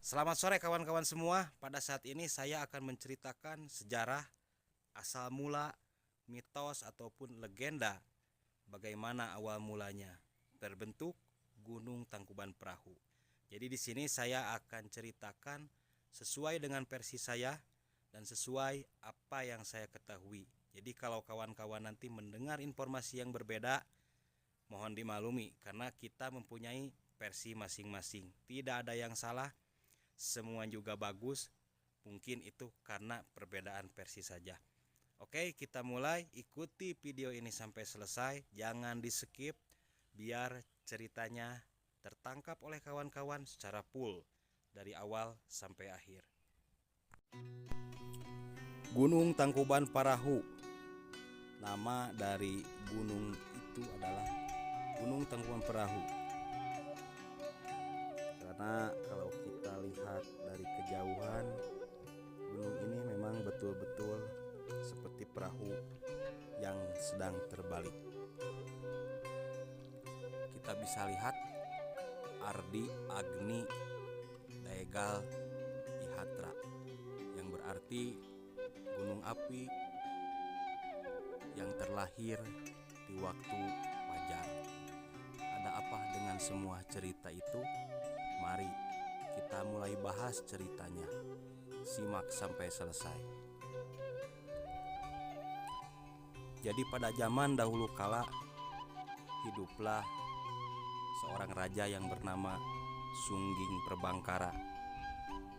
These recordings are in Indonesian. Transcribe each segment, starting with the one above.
Selamat sore kawan-kawan semua. Pada saat ini saya akan menceritakan sejarah, asal mula, mitos ataupun legenda bagaimana awal mulanya terbentuk Gunung Tangkuban Perahu. Jadi di sini saya akan ceritakan sesuai dengan versi saya dan sesuai apa yang saya ketahui. Jadi kalau kawan-kawan nanti mendengar informasi yang berbeda, mohon dimaklumi karena kita mempunyai versi masing-masing. Tidak ada yang salah, semua juga bagus. Mungkin itu karena perbedaan versi saja. Oke, kita mulai. Ikuti video ini sampai selesai. Jangan di skip biar ceritanya tertangkap oleh kawan-kawan secara full dari awal sampai akhir. Gunung Tangkuban Perahu. Nama dari gunung itu adalah Gunung Tangkuban Perahu. Karena kalau kita lihat dari kejauhan, gunung ini memang betul-betul seperti perahu yang sedang terbalik. Kita bisa lihat Ardi Agni Daegal Ihatra, yang berarti gunung api yang terlahir di waktu fajar. Ada apa dengan semua cerita itu? Mari kita mulai bahas ceritanya. Simak sampai selesai. Jadi pada zaman dahulu kala, hiduplah seorang raja yang bernama Sungging Perbangkara.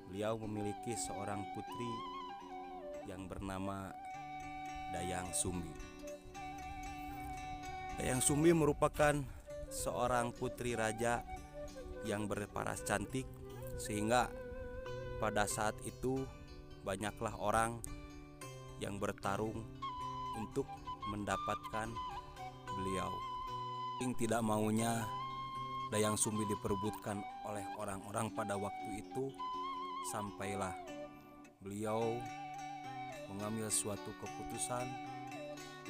Beliau memiliki seorang putri yang bernama Dayang Sumbi. Dayang Sumbi merupakan seorang putri raja yang berparas cantik, sehingga pada saat itu banyaklah orang yang bertarung untuk mendapatkan beliau. Yang tidak maunya Dayang Sumbi diperebutkan oleh orang-orang pada waktu itu, sampailah beliau mengambil suatu keputusan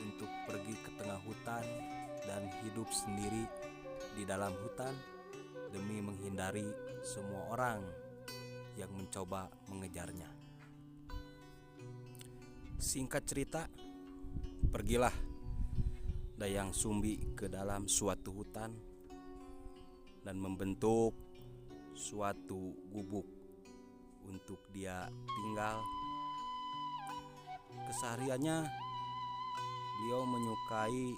untuk pergi ke tengah hutan dan hidup sendiri di dalam hutan demi menghindari semua orang yang mencoba mengejarnya. Singkat cerita, pergilah Dayang Sumbi ke dalam suatu hutan dan membentuk suatu gubuk untuk dia tinggal. Kesehariannya beliau menyukai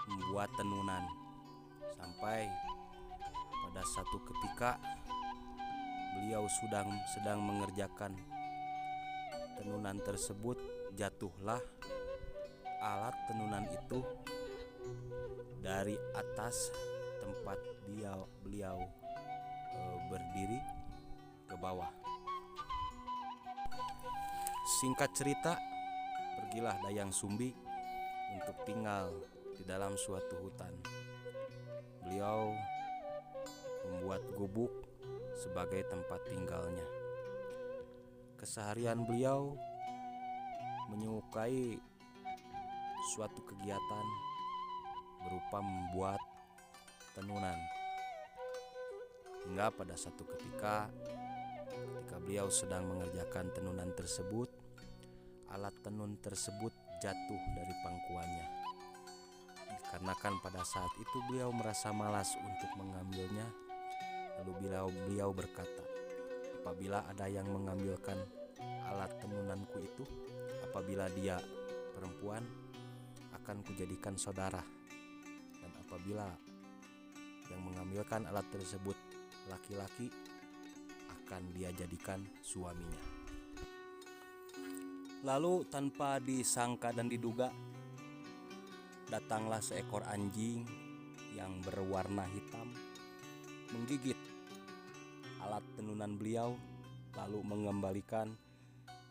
membuat tenunan, sampai pada satu ketika beliau sedang mengerjakan tenunan tersebut, jatuhlah alat tenunan itu dari atas tempat beliau berdiri ke bawah. Singkat cerita, pergilah Dayang Sumbi untuk tinggal di dalam suatu hutan. Beliau membuat gubuk sebagai tempat tinggalnya. Keseharian beliau menyukai suatu kegiatan berupa membuat tenunan. Hingga pada satu ketika beliau sedang mengerjakan tenunan tersebut, alat tenun tersebut jatuh dari pangkuannya. Dikarenakan pada saat itu beliau merasa malas untuk mengambilnya, lalu beliau berkata, apabila ada yang mengambilkan alat tenunanku itu, apabila dia perempuan, akan kujadikan saudara, dan apabila yang mengambilkan alat tersebut laki-laki, akan dia jadikan suaminya. Lalu tanpa disangka dan diduga, datanglah seekor anjing yang berwarna hitam menggigit alat tenunan beliau, lalu mengembalikan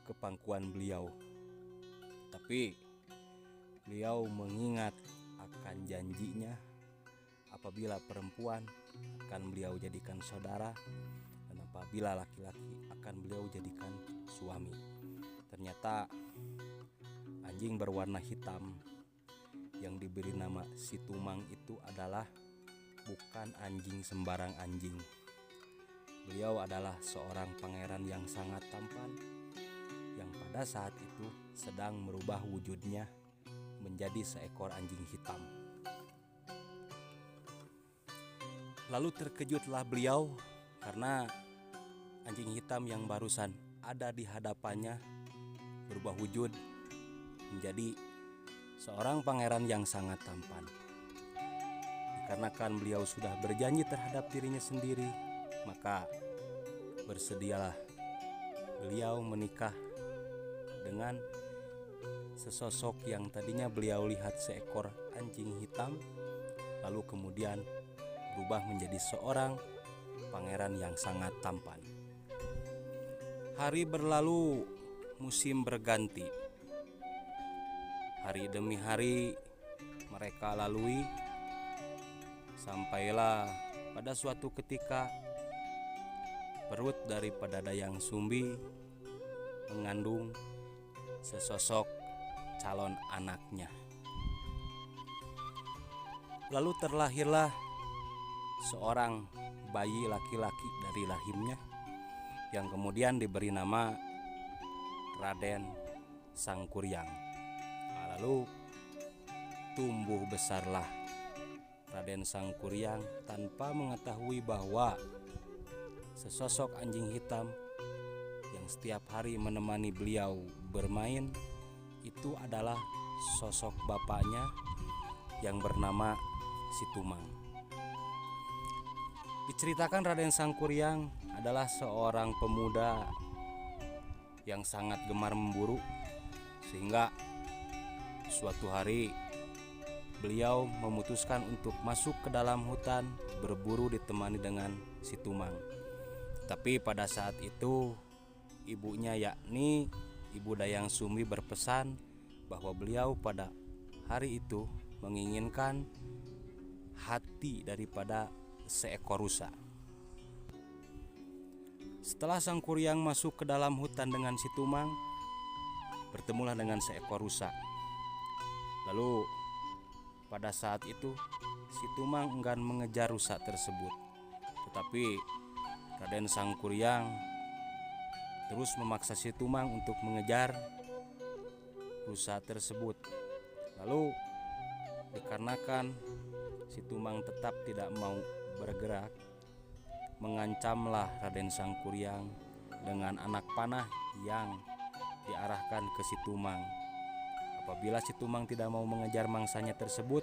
ke pangkuan beliau. Tapi beliau mengingat akan janjinya, apabila perempuan akan beliau jadikan saudara, dan apabila laki-laki akan beliau jadikan suami. Ternyata anjing berwarna hitam yang diberi nama Situmang itu adalah bukan anjing sembarang anjing. beliau adalah seorang pangeran yang sangat tampan, yang pada saat itu sedang merubah wujudnya menjadi seekor anjing hitam. Lalu terkejutlah beliau karena anjing hitam yang barusan ada di hadapannya berubah wujud menjadi seorang pangeran yang sangat tampan. Dikarenakan beliau sudah berjanji terhadap dirinya sendiri, maka bersedialah beliau menikah dengan sesosok yang tadinya beliau lihat seekor anjing hitam, lalu kemudian berubah menjadi seorang pangeran yang sangat tampan. Hari berlalu, musim berganti. Hari demi hari mereka lalui, sampailah pada suatu ketika perut daripada Dayang Sumbi mengandung sesosok calon anaknya. Lalu terlahirlah seorang bayi laki-laki dari rahimnya yang kemudian diberi nama Raden Sangkuriang. Lalu tumbuh besarlah Raden Sangkuriang tanpa mengetahui bahwa sesosok anjing hitam yang setiap hari menemani beliau bermain itu adalah sosok bapaknya yang bernama Situmang. Diceritakan Raden Sangkuriang adalah seorang pemuda yang sangat gemar memburu, sehingga suatu hari beliau memutuskan untuk masuk ke dalam hutan berburu ditemani dengan Situmang. Tapi pada saat itu ibunya, yakni Ibu Dayang Sumbi, berpesan bahwa beliau pada hari itu menginginkan hati daripada seekor rusa. Setelah Sangkuriang masuk ke dalam hutan dengan Situmang, bertemulah dengan seekor rusa. Lalu pada saat itu Situmang enggan mengejar rusa tersebut, tetapi Raden Sangkuriang terus memaksa Situmang untuk mengejar rusa tersebut. Lalu dikarenakan Situmang tetap tidak mau bergerak, mengancamlah Raden Sangkuriang dengan anak panah yang diarahkan ke Situmang. Apabila Situmang tidak mau mengejar mangsanya tersebut,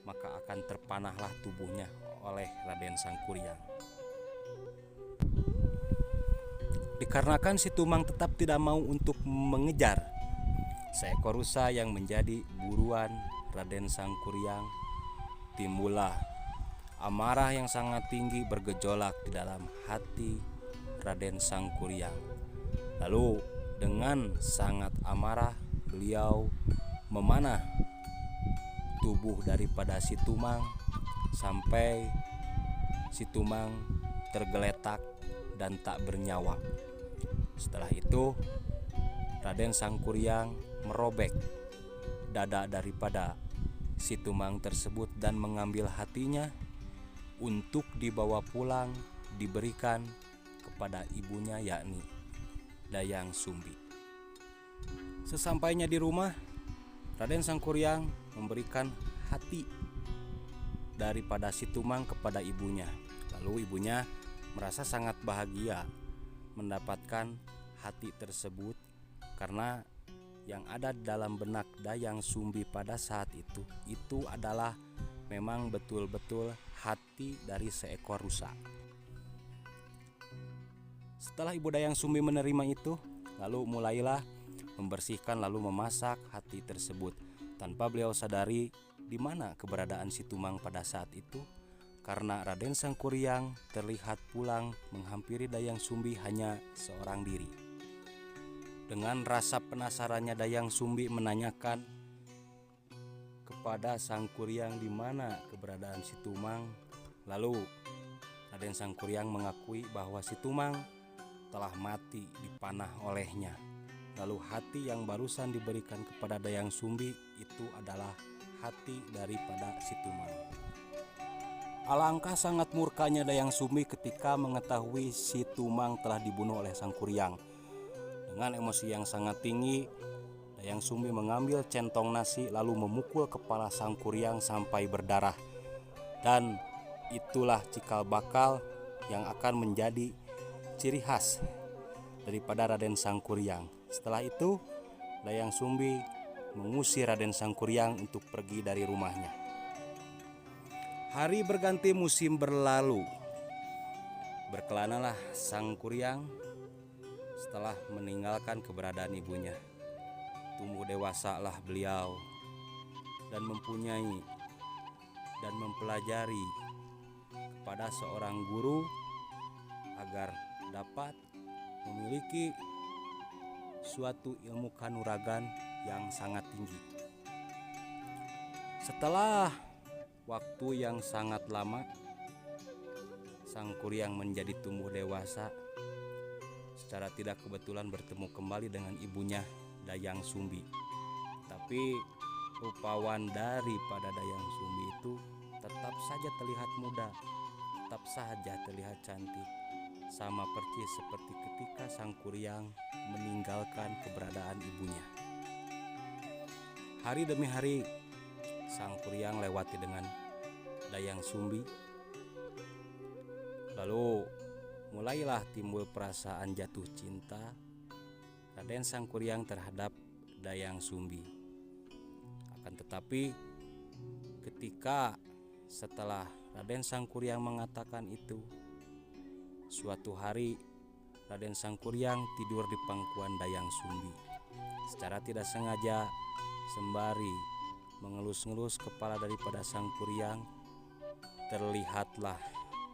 maka akan terpanahlah tubuhnya oleh Raden Sangkuriang. Dikarenakan Situmang tetap tidak mau untuk mengejar seekor rusa yang menjadi buruan Raden Sangkuriang, timbullah amarah yang sangat tinggi bergejolak di dalam hati Raden Sangkuriang. Lalu dengan sangat amarah beliau memanah tubuh daripada Situmang sampai Situmang tergeletak dan tak bernyawa. Setelah itu Raden Sangkuriang merobek dada daripada Situmang tersebut dan mengambil hatinya untuk dibawa pulang, diberikan kepada ibunya, yakni Dayang Sumbi. Sesampainya di rumah, Raden Sangkuriang memberikan hati daripada Situmang kepada ibunya. Lalu ibunya merasa sangat bahagia mendapatkan hati tersebut, karena yang ada dalam benak Dayang Sumbi pada saat itu adalah memang betul-betul hati dari seekor rusa. Setelah Ibu Dayang Sumbi menerima itu, lalu mulailah membersihkan lalu memasak hati tersebut, tanpa beliau sadari di mana keberadaan Situmang pada saat itu, karena Raden Sangkuriang terlihat pulang menghampiri Dayang Sumbi hanya seorang diri. Dengan rasa penasarannya, Dayang Sumbi menanyakan kepada Sangkuriang di mana keberadaan Situmang. Lalu Raden Sangkuriang mengakui bahwa Situmang telah mati dipanah olehnya. Lalu hati yang barusan diberikan kepada Dayang Sumbi itu adalah hati daripada Situmang. Alangkah sangat murkanya Dayang Sumbi ketika mengetahui si Tumang telah dibunuh oleh Sang Kuryang. Dengan emosi yang sangat tinggi, Dayang Sumbi mengambil centong nasi lalu memukul kepala Sang Kuryang sampai berdarah. Dan itulah cikal bakal yang akan menjadi ciri khas daripada Raden Sang Kuryang. Setelah itu, Dayang Sumbi mengusir Raden Sang Kuryang untuk pergi dari rumahnya. Hari berganti musim berlalu. Berkelanalah Sang Kuryang setelah meninggalkan keberadaan ibunya. Tumbuh dewasalah beliau dan mempunyai dan mempelajari kepada seorang guru agar dapat memiliki suatu ilmu kanuragan yang sangat tinggi. Setelah waktu yang sangat lama, Sang Kuryang menjadi tumbuh dewasa. Secara tidak kebetulan bertemu kembali dengan ibunya Dayang Sumbi. Tapi rupawan daripada Dayang Sumbi itu tetap saja terlihat muda, tetap saja terlihat cantik, sama persis seperti ketika Sang Kuryang meninggalkan keberadaan ibunya. Hari demi hari Sang Kuryang lewati dengan Dayang Sumbi. Lalu mulailah timbul perasaan jatuh cinta Raden Sang Kuryang terhadap Dayang Sumbi. Akan tetapi ketika setelah Raden Sang Kuryang mengatakan itu, suatu hari Raden Sang Kuryang tidur di pangkuan Dayang Sumbi. Secara tidak sengaja, sembari mengelus-ngelus kepala daripada Sang Kuryang, terlihatlah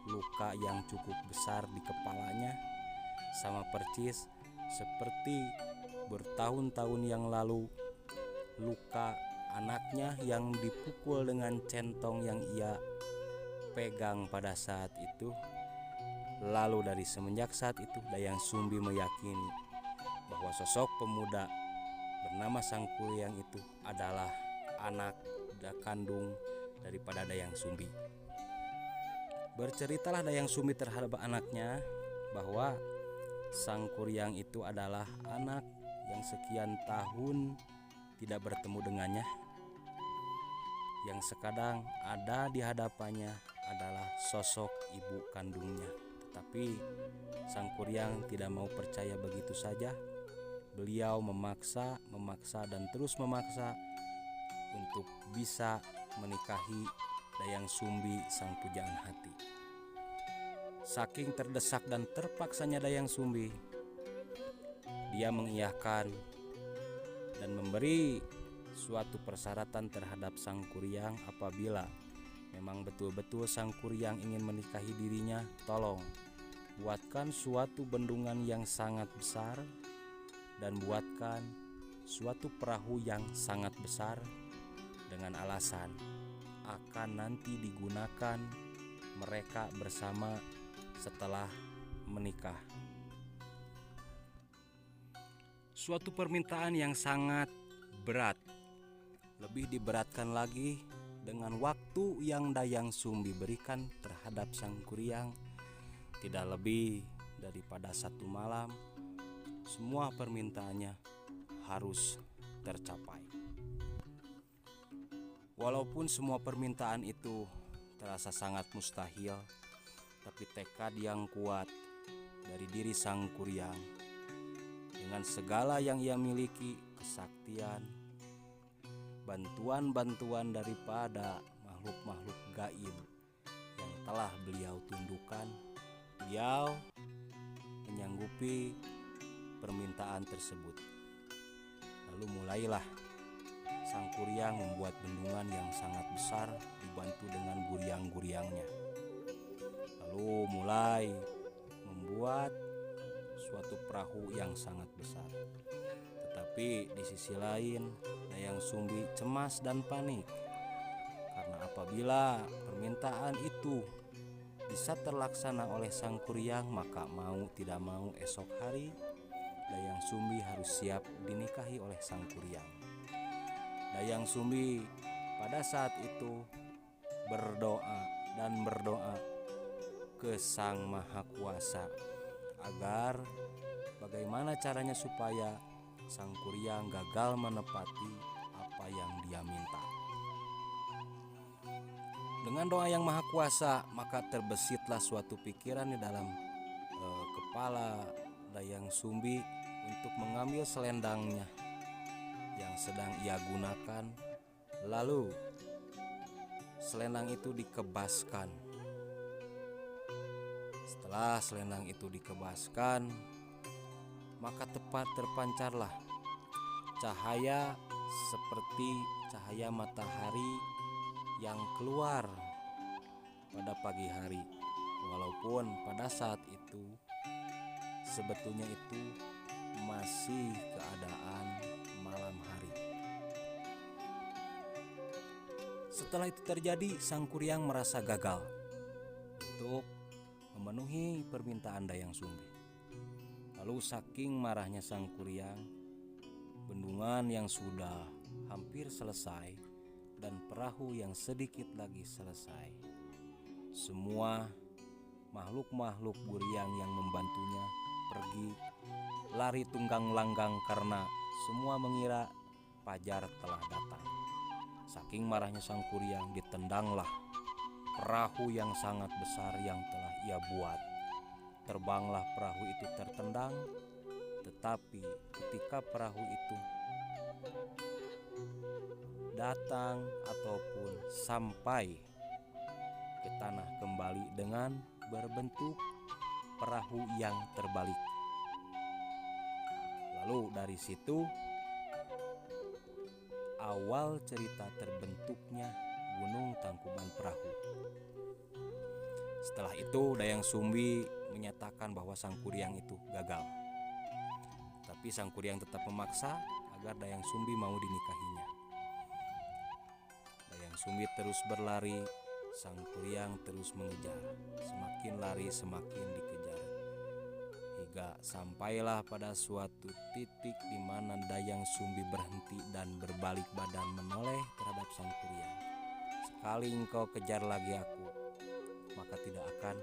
luka yang cukup besar di kepalanya, sama persis seperti bertahun-tahun yang lalu luka anaknya yang dipukul dengan centong yang ia pegang pada saat itu. Lalu dari semenjak saat itu Dayang Sumbi meyakini bahwa sosok pemuda bernama Sang Kuryang itu adalah anak kandung daripada Dayang Sumbi. Berceritalah Dayang Sumbi terhadap anaknya bahwa Sang Kuryang itu adalah anak yang sekian tahun tidak bertemu dengannya. Yang sekadang ada di hadapannya adalah sosok ibu kandungnya. Tetapi Sang Kuryang tidak mau percaya begitu saja. Beliau memaksa dan terus memaksa untuk bisa menikahi Dayang Sumbi, sang pujaan hati. Saking terdesak dan terpaksanya Dayang Sumbi, dia mengiyakan dan memberi suatu persyaratan terhadap Sang Kuryang. Apabila memang betul-betul Sang Kuryang ingin menikahi dirinya, tolong buatkan suatu bendungan yang sangat besar dan buatkan suatu perahu yang sangat besar, dengan alasan akan nanti digunakan mereka bersama setelah menikah. Suatu permintaan yang sangat berat, lebih diberatkan lagi dengan waktu yang Dayang Sumbi berikan terhadap Sang Kuryang, tidak lebih daripada 1 malam. Semua permintaannya harus tercapai. Walaupun semua permintaan itu terasa sangat mustahil, tapi tekad yang kuat dari diri Sang Kuryang dengan segala yang ia miliki, kesaktian, bantuan-bantuan daripada makhluk-makhluk gaib yang telah beliau tundukkan, beliau menyanggupi permintaan tersebut. Lalu mulailah Sang Kuryang membuat bendungan yang sangat besar dibantu dengan guriang-guriangnya. Lalu mulai membuat suatu perahu yang sangat besar. Tetapi di sisi lain Dayang Sumbi cemas dan panik, karena apabila permintaan itu bisa terlaksana oleh Sang Kuryang, maka mau tidak mau esok hari Dayang Sumbi harus siap dinikahi oleh Sang Kuryang. Dayang Sumbi pada saat itu berdoa dan berdoa ke Sang Maha Kuasa agar bagaimana caranya supaya Sang Kuryang gagal menepati apa yang dia minta. Dengan doa yang maha kuasa, maka terbesitlah suatu pikiran di dalam kepala Dayang Sumbi untuk mengambil selendangnya yang sedang ia gunakan. Lalu selendang itu dikebaskan. Setelah selendang itu dikebaskan, maka tepat terpancarlah cahaya seperti cahaya matahari yang keluar pada pagi hari, walaupun pada saat itu sebetulnya itu masih keadaan malam hari. Setelah itu terjadi, Sang Kuryang merasa gagal untuk memenuhi permintaan Dayang Sumbi. Lalu saking marahnya Sang Kuryang, bendungan yang sudah hampir selesai dan perahu yang sedikit lagi selesai, semua makhluk-makhluk Buryang yang membantunya pergi lari tunggang langgang karena semua mengira fajar telah datang. Saking marahnya Sang Kuryang, ditendanglah perahu yang sangat besar yang telah ia buat. Terbanglah perahu itu tertendang, tetapi ketika perahu itu datang ataupun sampai ke tanah kembali dengan berbentuk perahu yang terbalik. Lalu dari situ awal cerita terbentuknya Gunung Tangkuban Perahu. Setelah itu Dayang Sumbi menyatakan bahwa Sang Kuryang itu gagal. Tapi Sang Kuryang tetap memaksa agar Dayang Sumbi mau dinikahinya. Dayang Sumbi terus berlari, Sang Kuryang terus mengejar. Semakin lari semakin dikejar. Hingga sampailah pada suatu titik di mana Dayang Sumbi berhenti dan berbalik badan menoleh terhadap Sang Kuryang. Sekali engkau kejar lagi aku, maka tidak akan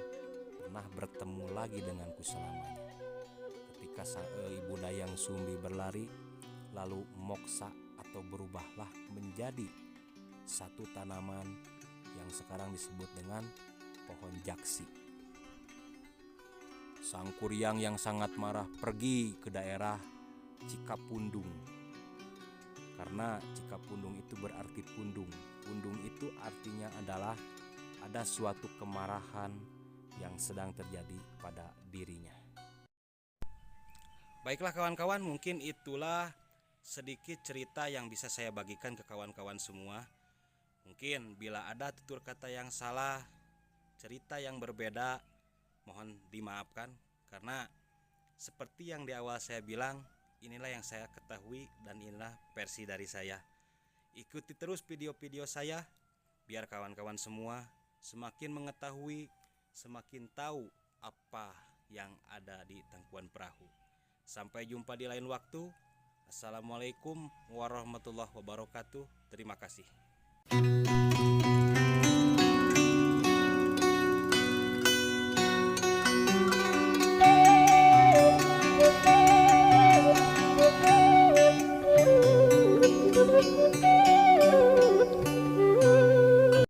pernah bertemu lagi denganku selamanya. Ketika Ibu Dayang Sumbi berlari, lalu moksa atau berubahlah menjadi satu tanaman yang sekarang disebut dengan pohon jaksi. Sang Kuryang yang sangat marah pergi ke daerah Cikapundung. Karena Cikapundung itu berarti pundung. Pundung itu artinya adalah ada suatu kemarahan yang sedang terjadi pada dirinya. Baiklah kawan-kawan, mungkin itulah sedikit cerita yang bisa saya bagikan ke kawan-kawan semua. Mungkin bila ada tutur kata yang salah, cerita yang berbeda, mohon dimaafkan. Karena seperti yang di awal saya bilang, inilah yang saya ketahui dan inilah versi dari saya. Ikuti terus video-video saya, biar kawan-kawan semua semakin mengetahui, semakin tahu apa yang ada di Tangkuban Perahu. Sampai jumpa di lain waktu. Assalamualaikum warahmatullahi wabarakatuh. Terima kasih.